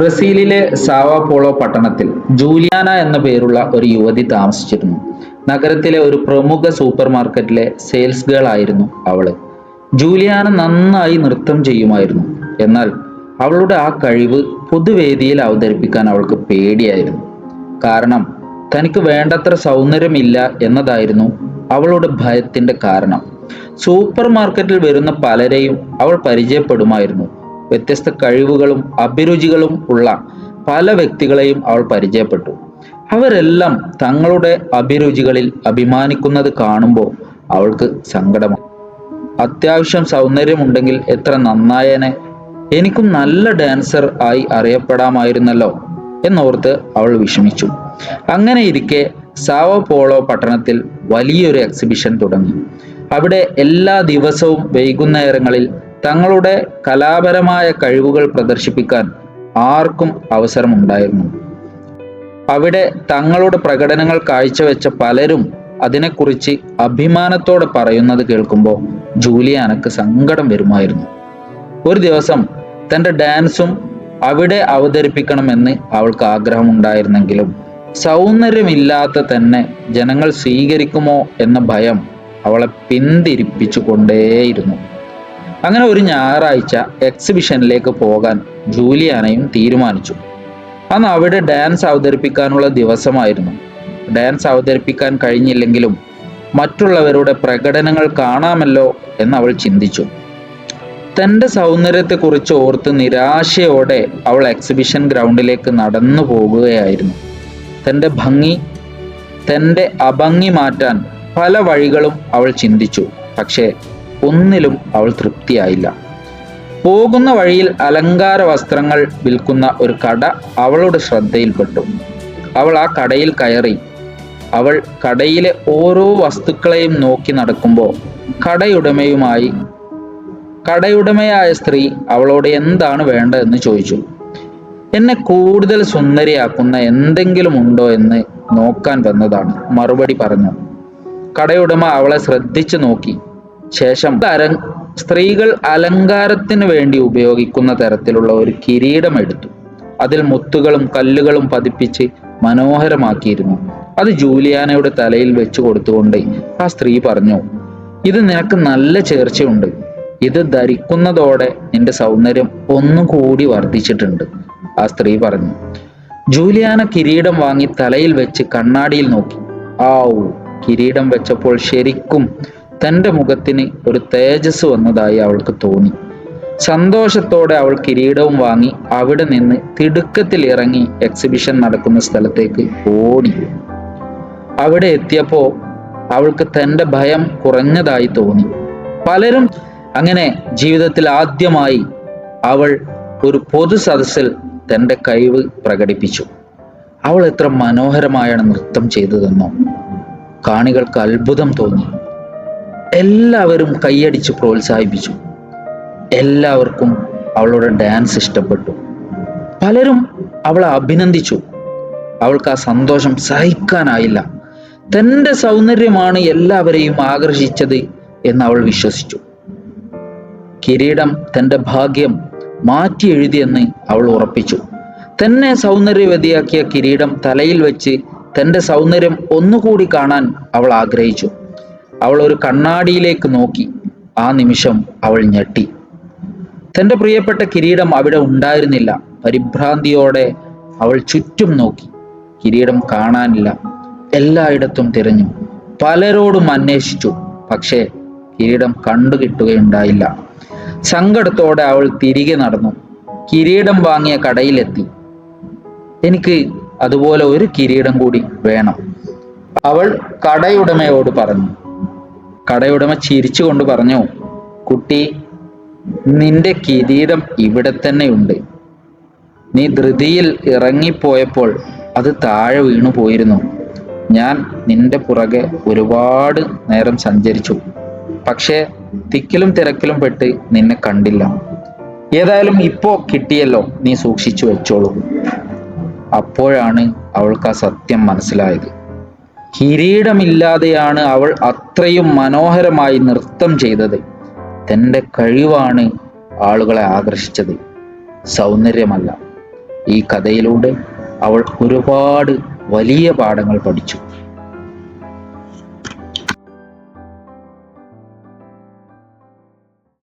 ബ്രസീലിലെ Sao Paulo പട്ടണത്തിൽ Juliana എന്ന പേരുള്ള ഒരു യുവതി താമസിച്ചിരുന്നു. നഗരത്തിലെ ഒരു പ്രമുഖ സൂപ്പർ മാർക്കറ്റിലെ സെയിൽസ് ഗേൾ ആയിരുന്നു അവള്. ജൂലിയാന നന്നായി നൃത്തം ചെയ്യുമായിരുന്നു. എന്നാൽ അവളുടെ ആ കഴിവ് പൊതുവേദിയിൽ അവതരിപ്പിക്കാൻ അവൾക്ക് പേടിയായിരുന്നു. കാരണം തനിക്ക് വേണ്ടത്ര സൗന്ദര്യമില്ല എന്നതായിരുന്നു അവളുടെ ഭയത്തിന്റെ കാരണം. സൂപ്പർ മാർക്കറ്റിൽ വരുന്ന പലരെയും അവൾ പരിചയപ്പെടുമായിരുന്നു. വ്യത്യസ്ത കഴിവുകളും അഭിരുചികളും ഉള്ള പല വ്യക്തികളെയും അവൾ പരിചയപ്പെട്ടു. അവരെല്ലാം തങ്ങളുടെ അഭിരുചികളിൽ അഭിമാനിക്കുന്നത് കാണുമ്പോൾ അവൾക്ക് സങ്കടമായി. അത്യാവശ്യം സൗന്ദര്യമുണ്ടെങ്കിൽ എത്ര നന്നായേനെ, എനിക്കും നല്ല ഡാൻസർ ആയി അറിയപ്പെടാമായിരുന്നല്ലോ എന്നോർത്ത് അവൾ വിഷമിച്ചു. അങ്ങനെ ഇരിക്കെ സാവോ പോളോ പട്ടണത്തിൽ വലിയൊരു എക്സിബിഷൻ തുടങ്ങി. അവിടെ എല്ലാ ദിവസവും വൈകുന്നേരങ്ങളിൽ തങ്ങളുടെ കലാപരമായ കഴിവുകൾ പ്രദർശിപ്പിക്കാൻ ആർക്കും അവസരമുണ്ടായിരുന്നു. അവിടെ തങ്ങളുടെ പ്രകടനങ്ങൾ കാഴ്ചവെച്ച പലരും അതിനെക്കുറിച്ച് അഭിമാനത്തോടെ പറയുന്നത് കേൾക്കുമ്പോൾ ജൂലിയാനക്ക് സങ്കടം വരുമായിരുന്നു. ഒരു ദിവസം തൻ്റെ ഡാൻസും അവിടെ അവതരിപ്പിക്കണമെന്ന് അവൾക്ക് ആഗ്രഹമുണ്ടായിരുന്നെങ്കിലും സൗന്ദര്യമില്ലാത്ത തന്നെ ജനങ്ങൾ സ്വീകരിക്കുമോ എന്ന ഭയം അവളെ പിന്തിരിപ്പിച്ചു കൊണ്ടേയിരുന്നു. അങ്ങനെ ഒരു ഞായറാഴ്ച എക്സിബിഷനിലേക്ക് പോകാൻ ജൂലിയാനയും തീരുമാനിച്ചു. അന്ന് അവിടെ ഡാൻസ് അവതരിപ്പിക്കാനുള്ള ദിവസമായിരുന്നു. ഡാൻസ് അവതരിപ്പിക്കാൻ കഴിഞ്ഞില്ലെങ്കിലും മറ്റുള്ളവരുടെ പ്രകടനങ്ങൾ കാണാമല്ലോ എന്ന് അവൾ ചിന്തിച്ചു. തൻ്റെ സൗന്ദര്യത്തെക്കുറിച്ച് ഓർത്ത് നിരാശയോടെ അവൾ എക്സിബിഷൻ ഗ്രൗണ്ടിലേക്ക് നടന്നു പോകുകയായിരുന്നു. തൻ്റെ അഭംഗി മാറ്റാൻ പല വഴികളും അവൾ ചിന്തിച്ചു. പക്ഷേ ഒന്നിലും അവൾ തൃപ്തിയായില്ല. പോകുന്ന വഴിയിൽ അലങ്കാര വസ്ത്രങ്ങൾ വിൽക്കുന്ന ഒരു കട അവളുടെ ശ്രദ്ധയിൽപ്പെട്ടു. അവൾ ആ കടയിൽ കയറി. അവൾ കടയിലെ ഓരോ വസ്തുക്കളെയും നോക്കി നടക്കുമ്പോൾ കടയുടമയായ സ്ത്രീ അവളോട് എന്താണ് വേണ്ടതെന്ന് ചോദിച്ചു. എന്നെ കൂടുതൽ സുന്ദരിയാക്കുന്ന എന്തെങ്കിലും ഉണ്ടോ എന്ന് നോക്കാൻ വന്നതാണ്, മറുപടി പറഞ്ഞു. കടയുടമ അവളെ ശ്രദ്ധിച്ചു നോക്കി. ശേഷം സ്ത്രീകൾ അലങ്കാരത്തിന് വേണ്ടി ഉപയോഗിക്കുന്ന തരത്തിലുള്ള ഒരു കിരീടം എടുത്തു. അതിൽ മുത്തുകളും കല്ലുകളും പതിപ്പിച്ച് മനോഹരമാക്കിയിരുന്നു. അത് ജൂലിയാനയുടെ തലയിൽ വെച്ചു കൊടുത്തുകൊണ്ട് ആ സ്ത്രീ പറഞ്ഞു, ഇത് നിനക്ക് നല്ല ചേർച്ചയുണ്ട്. ഇത് ധരിക്കുന്നതോടെ നിന്റെ സൗന്ദര്യം ഒന്നുകൂടി വർദ്ധിച്ചിട്ടുണ്ട്, ആ സ്ത്രീ പറഞ്ഞു. ജൂലിയാന കിരീടം വാങ്ങി തലയിൽ വെച്ച് കണ്ണാടിയിൽ നോക്കി. കിരീടം വെച്ചപ്പോൾ ശരിക്കും തൻ്റെ മുഖത്തിന് ഒരു തേജസ് വന്നതായി അവൾക്ക് തോന്നി. സന്തോഷത്തോടെ അവൾ കിരീടവും വാങ്ങി അവിടെ നിന്ന് തിടുക്കത്തിൽ ഇറങ്ങി എക്സിബിഷൻ നടക്കുന്ന സ്ഥലത്തേക്ക് ഓടി. അവിടെ എത്തിയപ്പോൾ അവൾക്ക് തൻ്റെ ഭയം കുറഞ്ഞതായി തോന്നി. പലരും അങ്ങനെ ജീവിതത്തിൽ ആദ്യമായി അവൾ ഒരു പൊതു സദസ്സിൽ തൻ്റെ കഴിവ് പ്രകടിപ്പിച്ചു. അവൾ എത്ര മനോഹരമായാണ് നൃത്തം ചെയ്തതെന്നോ. കാണികൾക്ക് അത്ഭുതം തോന്നി. എല്ലാവരും കൈയടിച്ച് പ്രോത്സാഹിപ്പിച്ചു. എല്ലാവർക്കും അവളുടെ ഡാൻസ് ഇഷ്ടപ്പെട്ടു. പലരും അവളെ അഭിനന്ദിച്ചു. അവൾക്ക് ആ സന്തോഷം സഹിക്കാനായില്ല. തൻ്റെ സൗന്ദര്യമാണ് എല്ലാവരെയും ആകർഷിച്ചത് എന്ന് അവൾ വിശ്വസിച്ചു. കിരീടം തൻ്റെ ഭാഗ്യം മാറ്റി എഴുതിയെന്ന് അവൾ ഉറപ്പിച്ചു. തന്നെ സൗന്ദര്യവതിയാക്കിയ കിരീടം തലയിൽ വെച്ച് തൻ്റെ സൗന്ദര്യം ഒന്നുകൂടി കാണാൻ അവൾ ആഗ്രഹിച്ചു. അവൾ ഒരു കണ്ണാടിയിലേക്ക് നോക്കി. ആ നിമിഷം അവൾ ഞെട്ടി. തൻ്റെ പ്രിയപ്പെട്ട കിരീടം അവിടെ ഉണ്ടായിരുന്നില്ല. പരിഭ്രാന്തിയോടെ അവൾ ചുറ്റും നോക്കി. കിരീടം കാണാനില്ല. എല്ലായിടത്തും തിരഞ്ഞു. പലരോടും അന്വേഷിച്ചു. പക്ഷേ കിരീടം കണ്ടുകിട്ടുകയുണ്ടായില്ല. സങ്കടത്തോടെ അവൾ തിരികെ നടന്നു. കിരീടം വാങ്ങിയ കടയിലെത്തി. എനിക്ക് അതുപോലെ ഒരു കിരീടം കൂടി വേണം, അവൾ കടയുടമയോട് പറഞ്ഞു. കടയുടമ ചിരിച്ചുകൊണ്ട് പറഞ്ഞു, കുട്ടി, നിന്റെ കിരീടം ഇവിടെ തന്നെയുണ്ട്. നീ ധൃതിയിൽ ഇറങ്ങിപ്പോയപ്പോൾ അത് താഴെ വീണു പോയിരുന്നു. ഞാൻ നിന്റെ പുറകെ ഒരുപാട് നേരം സഞ്ചരിച്ചു. പക്ഷേ തിക്കിലും തിരക്കിലും പെട്ട് നിന്നെ കണ്ടില്ല. ഏതായാലും ഇപ്പോ കിട്ടിയല്ലോ, നീ സൂക്ഷിച്ചു വെച്ചോളൂ. അപ്പോഴാണ് അവൾക്ക് ആ സത്യം മനസ്സിലായത്. കിരീടമില്ലാതെയാണ് അവൾ അത്രയും മനോഹരമായി നൃത്തം ചെയ്തത്. തൻ്റെ കഴിവാണ് ആളുകളെ ആകർഷിച്ചത്, സൗന്ദര്യമല്ല. ഈ കഥയിലൂടെ അവൾ ഒരുപാട് വലിയ പാഠങ്ങൾ പഠിച്ചു.